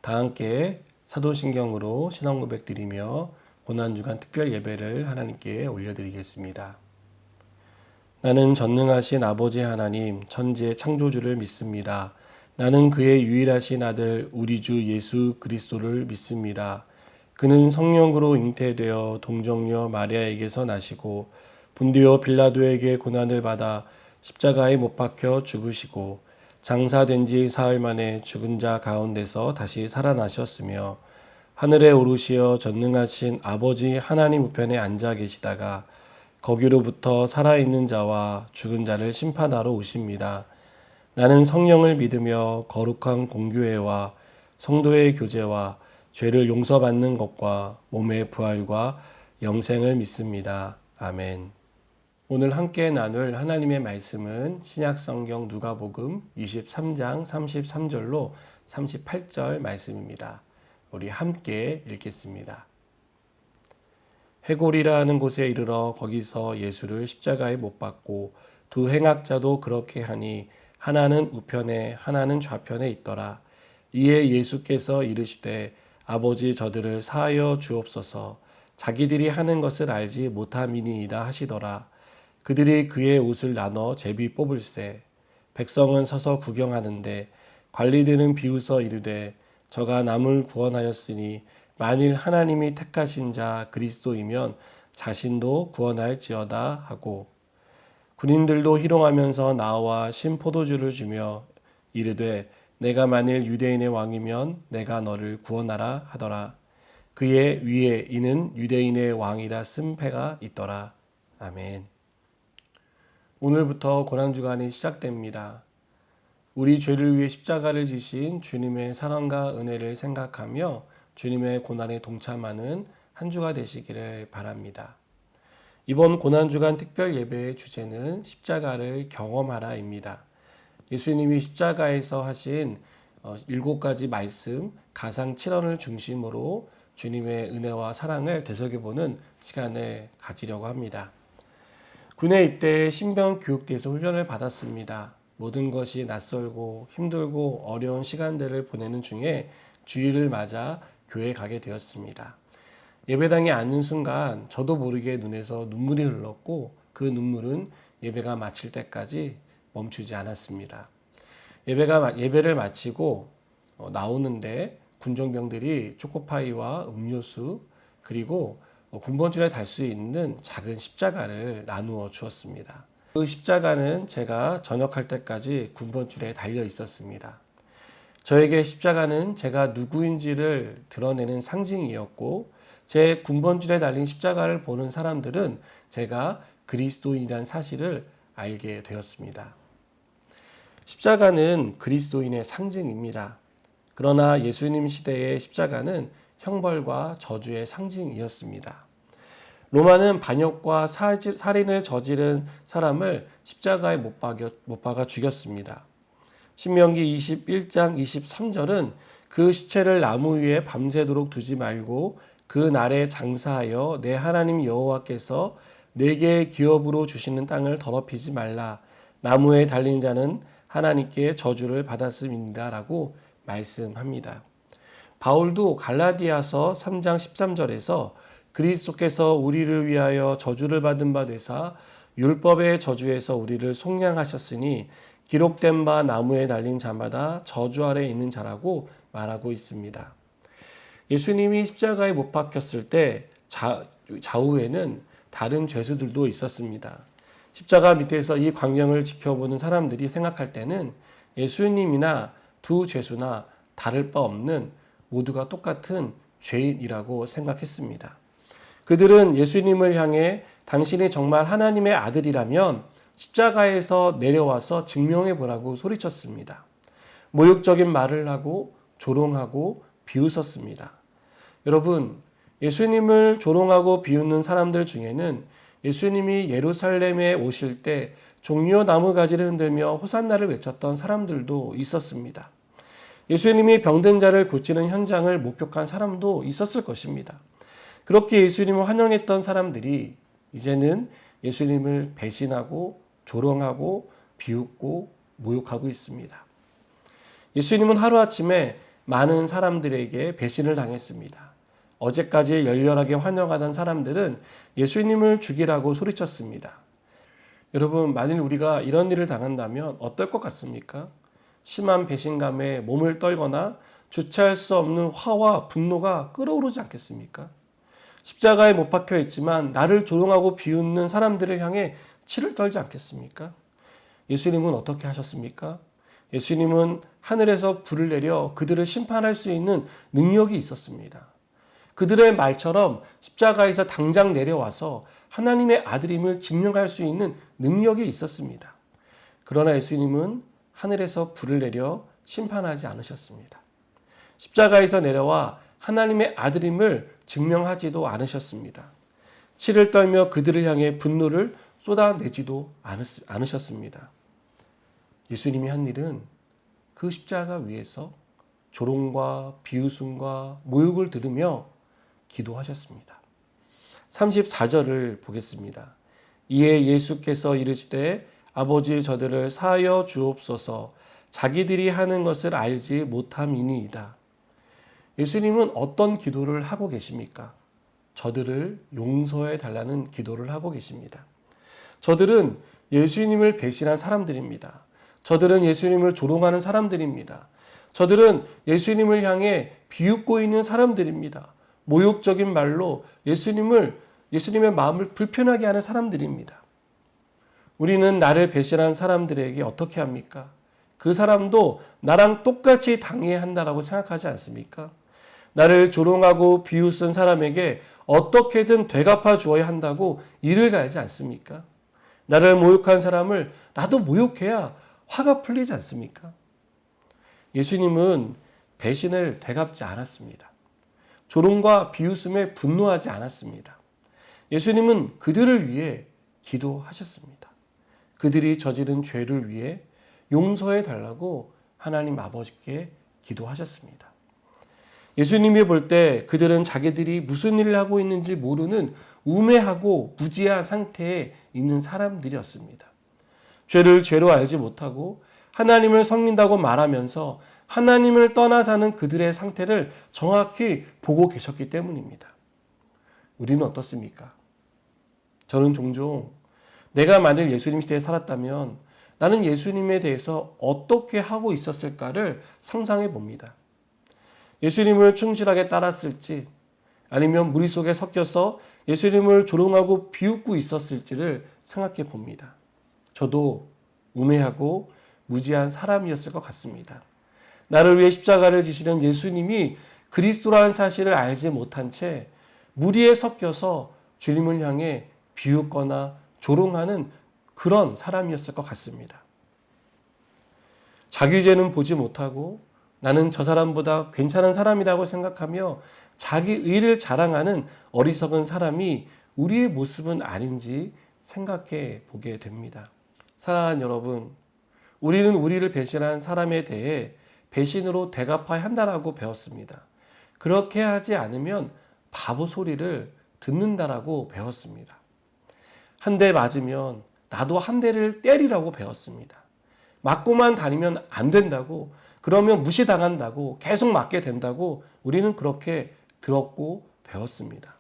다 함께 사도신경으로 신앙 고백 드리며 고난주간 특별 예배를 하나님께 올려드리겠습니다. 나는 전능하신 아버지 하나님 천지의 창조주를 믿습니다. 나는 그의 유일하신 아들 우리 주 예수 그리스도를 믿습니다. 그는 성령으로 잉태되어 동정녀 마리아에게서 나시고 분디오 빌라도에게 고난을 받아 십자가에 못 박혀 죽으시고 장사된 지 사흘 만에 죽은 자 가운데서 다시 살아나셨으며 하늘에 오르시어 전능하신 아버지 하나님 우편에 앉아 계시다가 거기로부터 살아있는 자와 죽은 자를 심판하러 오십니다. 나는 성령을 믿으며 거룩한 공교회와 성도의 교제와 죄를 용서받는 것과 몸의 부활과 영생을 믿습니다. 아멘. 오늘 함께 나눌 하나님의 말씀은 신약성경 누가복음 23장 33절로 38절 말씀입니다. 우리 함께 읽겠습니다. 해골이라는 곳에 이르러 거기서 예수를 십자가에 못 박고 두 행악자도 그렇게 하니 하나는 우편에 하나는 좌편에 있더라. 이에 예수께서 이르시되 아버지 저들을 사하여 주옵소서. 자기들이 하는 것을 알지 못함이니이다 하시더라. 그들이 그의 옷을 나눠 제비 뽑을세. 백성은 서서 구경하는데 관리들은 비웃어 이르되 저가 남을 구원하였으니 만일 하나님이 택하신 자 그리스도이면 자신도 구원할지어다 하고 군인들도 희롱하면서 나와 신포도주를 주며 이르되 내가 만일 유대인의 왕이면 내가 너를 구원하라 하더라. 그의 위에 이는 유대인의 왕이라 쓴 패가 있더라. 아멘. 오늘부터 고난주간이 시작됩니다. 우리 죄를 위해 십자가를 지신 주님의 사랑과 은혜를 생각하며 주님의 고난에 동참하는 한 주가 되시기를 바랍니다. 이번 고난주간 특별 예배의 주제는 십자가를 경험하라입니다. 예수님이 십자가에서 하신 7가지 말씀, 가상 7언을 중심으로 주님의 은혜와 사랑을 되새겨보는 시간을 가지려고 합니다. 군에 입대해 신병 교육대에서 훈련을 받았습니다. 모든 것이 낯설고 힘들고 어려운 시간들을 보내는 중에 주일을 맞아 교회에 가게 되었습니다. 예배당에 앉는 순간 저도 모르게 눈에서 눈물이 흘렀고 그 눈물은 예배가 마칠 때까지 멈추지 않았습니다. 예배를 마치고 나오는데 군종병들이 초코파이와 음료수 그리고 군번줄에 달 수 있는 작은 십자가를 나누어 주었습니다. 그 십자가는 제가 전역할 때까지 군번줄에 달려 있었습니다. 저에게 십자가는 제가 누구인지를 드러내는 상징이었고 제 군번줄에 달린 십자가를 보는 사람들은 제가 그리스도인이라는 사실을 알게 되었습니다. 십자가는 그리스도인의 상징입니다. 그러나 예수님 시대의 십자가는 형벌과 저주의 상징이었습니다. 로마는 반역과 살인을 저지른 사람을 십자가에 못 박아 죽였습니다. 신명기 21장 23절은 그 시체를 나무 위에 밤새도록 두지 말고 그 날에 장사하여 내 하나님 여호와께서 내게 기업으로 주시는 땅을 더럽히지 말라. 나무에 달린 자는 하나님께 저주를 받았음이니라 라고 말씀합니다. 바울도 갈라디아서 3장 13절에서 그리스도께서 우리를 위하여 저주를 받은 바 되사 율법의 저주에서 우리를 속량하셨으니 기록된 바 나무에 달린 자마다 저주 아래 있는 자라고 말하고 있습니다. 예수님이 십자가에 못 박혔을 때 좌우에는 다른 죄수들도 있었습니다. 십자가 밑에서 이 광경을 지켜보는 사람들이 생각할 때는 예수님이나 두 죄수나 다를 바 없는 모두가 똑같은 죄인이라고 생각했습니다. 그들은 예수님을 향해 당신이 정말 하나님의 아들이라면 십자가에서 내려와서 증명해 보라고 소리쳤습니다. 모욕적인 말을 하고 조롱하고 비웃었습니다. 여러분, 예수님을 조롱하고 비웃는 사람들 중에는 예수님이 예루살렘에 오실 때 종려 나무가지를 흔들며 호산나를 외쳤던 사람들도 있었습니다. 예수님이 병든 자를 고치는 현장을 목격한 사람도 있었을 것입니다. 그렇게 예수님을 환영했던 사람들이 이제는 예수님을 배신하고 조롱하고 비웃고 모욕하고 있습니다. 예수님은 하루아침에 많은 사람들에게 배신을 당했습니다. 어제까지 열렬하게 환영하던 사람들은 예수님을 죽이라고 소리쳤습니다. 여러분, 만일 우리가 이런 일을 당한다면 어떨 것 같습니까? 심한 배신감에 몸을 떨거나 주체할 수 없는 화와 분노가 끓어오르지 않겠습니까? 십자가에 못 박혀 있지만 나를 조롱하고 비웃는 사람들을 향해 치를 떨지 않겠습니까? 예수님은 어떻게 하셨습니까? 예수님은 하늘에서 불을 내려 그들을 심판할 수 있는 능력이 있었습니다. 그들의 말처럼 십자가에서 당장 내려와서 하나님의 아들임을 증명할 수 있는 능력이 있었습니다. 그러나 예수님은 하늘에서 불을 내려 심판하지 않으셨습니다. 십자가에서 내려와 하나님의 아들임을 증명하지도 않으셨습니다. 치를 떨며 그들을 향해 분노를 쏟아내지도 않으셨습니다. 예수님이 한 일은 그 십자가 위에서 조롱과 비웃음과 모욕을 들으며 기도하셨습니다. 34절을 보겠습니다. 이에 예수께서 이르시되 아버지 저들을 사하여 주옵소서 자기들이 하는 것을 알지 못함이니이다. 예수님은 어떤 기도를 하고 계십니까? 저들을 용서해 달라는 기도를 하고 계십니다. 저들은 예수님을 배신한 사람들입니다. 저들은 예수님을 조롱하는 사람들입니다. 저들은 예수님을 향해 비웃고 있는 사람들입니다. 모욕적인 말로 예수님의 마음을 불편하게 하는 사람들입니다. 우리는 나를 배신한 사람들에게 어떻게 합니까? 그 사람도 나랑 똑같이 당해야 한다라고 생각하지 않습니까? 나를 조롱하고 비웃은 사람에게 어떻게든 되갚아 주어야 한다고 이를 갈지 않습니까? 나를 모욕한 사람을 나도 모욕해야 화가 풀리지 않습니까? 예수님은 배신을 되갚지 않았습니다. 조롱과 비웃음에 분노하지 않았습니다. 예수님은 그들을 위해 기도하셨습니다. 그들이 저지른 죄를 위해 용서해 달라고 하나님 아버지께 기도하셨습니다. 예수님이 볼 때 그들은 자기들이 무슨 일을 하고 있는지 모르는 우매하고 무지한 상태에 있는 사람들이었습니다. 죄를 죄로 알지 못하고 하나님을 섬긴다고 말하면서 하나님을 떠나 사는 그들의 상태를 정확히 보고 계셨기 때문입니다. 우리는 어떻습니까? 저는 종종 내가 만일 예수님 시대에 살았다면 나는 예수님에 대해서 어떻게 하고 있었을까를 상상해 봅니다. 예수님을 충실하게 따랐을지 아니면 무리 속에 섞여서 예수님을 조롱하고 비웃고 있었을지를 생각해 봅니다. 저도 우매하고 무지한 사람이었을 것 같습니다. 나를 위해 십자가를 지시는 예수님이 그리스도라는 사실을 알지 못한 채 무리에 섞여서 주님을 향해 비웃거나 조롱하는 그런 사람이었을 것 같습니다. 자기 죄는 보지 못하고 나는 저 사람보다 괜찮은 사람이라고 생각하며 자기 의를 자랑하는 어리석은 사람이 우리의 모습은 아닌지 생각해 보게 됩니다. 사랑하는 여러분, 우리는 우리를 배신한 사람에 대해 배신으로 대갚아야 한다라고 배웠습니다. 그렇게 하지 않으면 바보 소리를 듣는다라고 배웠습니다. 한 대 맞으면 나도 한 대를 때리라고 배웠습니다. 맞고만 다니면 안 된다고, 그러면 무시당한다고, 계속 맞게 된다고 우리는 그렇게 들었고 배웠습니다.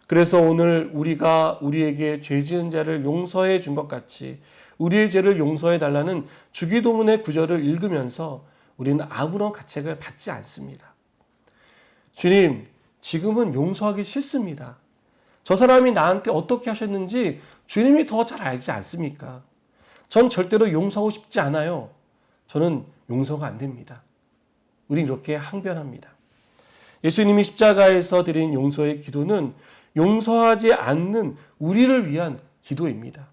그래서 오늘 우리가 우리에게 죄 지은 자를 용서해 준 것 같이 우리의 죄를 용서해 달라는 주기도문의 구절을 읽으면서 우리는 아무런 가책을 받지 않습니다. 주님, 지금은 용서하기 싫습니다. 저 사람이 나한테 어떻게 하셨는지 주님이 더 잘 알지 않습니까? 전 절대로 용서하고 싶지 않아요. 저는 용서가 안 됩니다. 우린 이렇게 항변합니다. 예수님이 십자가에서 드린 용서의 기도는 용서하지 않는 우리를 위한 기도입니다.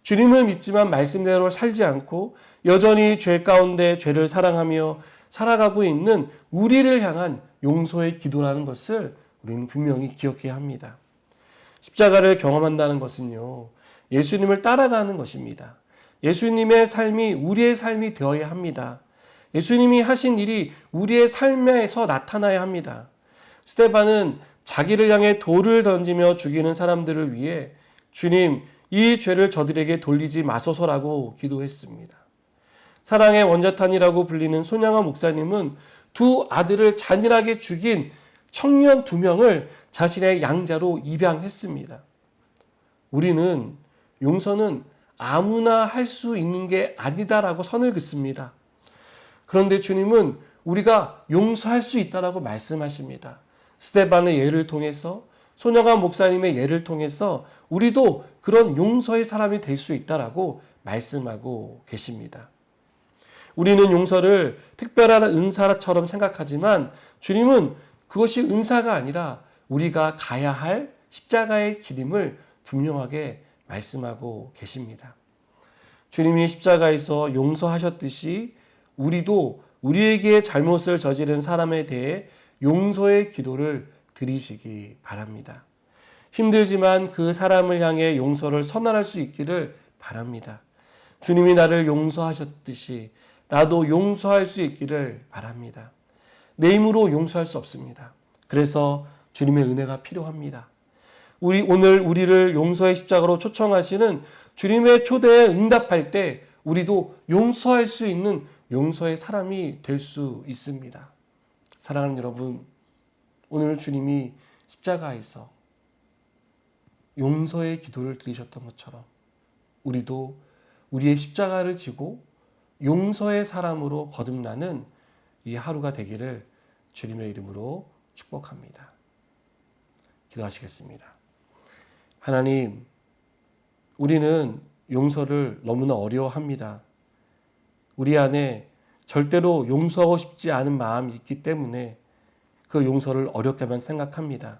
주님을 믿지만 말씀대로 살지 않고 여전히 죄 가운데 죄를 사랑하며 살아가고 있는 우리를 향한 용서의 기도라는 것을 우리는 분명히 기억해야 합니다. 십자가를 경험한다는 것은요, 예수님을 따라가는 것입니다. 예수님의 삶이 우리의 삶이 되어야 합니다. 예수님이 하신 일이 우리의 삶에서 나타나야 합니다. 스데반은 자기를 향해 돌을 던지며 죽이는 사람들을 위해 주님, 이 죄를 저들에게 돌리지 마소서라고 기도했습니다. 사랑의 원자탄이라고 불리는 손양화 목사님은 두 아들을 잔인하게 죽인 청년 2명을 자신의 양자로 입양했습니다. 우리는 용서는 아무나 할 수 있는 게 아니다라고 선을 긋습니다. 그런데 주님은 우리가 용서할 수 있다라고 말씀하십니다. 스데반의 예를 통해서, 손영환 목사님의 예를 통해서 우리도 그런 용서의 사람이 될 수 있다라고 말씀하고 계십니다. 우리는 용서를 특별한 은사처럼 생각하지만 주님은 그것이 은사가 아니라 우리가 가야 할 십자가의 길임을 분명하게 말씀하고 계십니다. 주님이 십자가에서 용서하셨듯이 우리도 우리에게 잘못을 저지른 사람에 대해 용서의 기도를 드리시기 바랍니다. 힘들지만 그 사람을 향해 용서를 선언할 수 있기를 바랍니다. 주님이 나를 용서하셨듯이 나도 용서할 수 있기를 바랍니다. 내 힘으로 용서할 수 없습니다. 그래서 주님의 은혜가 필요합니다. 오늘 우리를 용서의 십자가로 초청하시는 주님의 초대에 응답할 때 우리도 용서할 수 있는 용서의 사람이 될 수 있습니다. 사랑하는 여러분, 오늘 주님이 십자가에서 용서의 기도를 드리셨던 것처럼 우리도 우리의 십자가를 지고 용서의 사람으로 거듭나는 이 하루가 되기를 주님의 이름으로 축복합니다. 기도하시겠습니다. 하나님, 우리는 용서를 너무나 어려워합니다. 우리 안에 절대로 용서하고 싶지 않은 마음이 있기 때문에 그 용서를 어렵게만 생각합니다.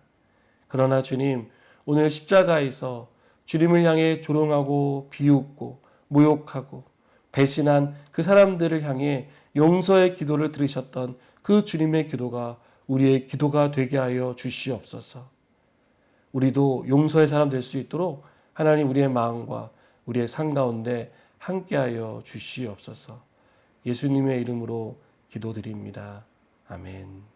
그러나 주님, 오늘 십자가에서 주님을 향해 조롱하고 비웃고 모욕하고 배신한 그 사람들을 향해 용서의 기도를 들으셨던 그 주님의 기도가 우리의 기도가 되게 하여 주시옵소서. 우리도 용서의 사람 될 수 있도록 하나님 우리의 마음과 우리의 삶 가운데 함께하여 주시옵소서. 예수님의 이름으로 기도드립니다. 아멘.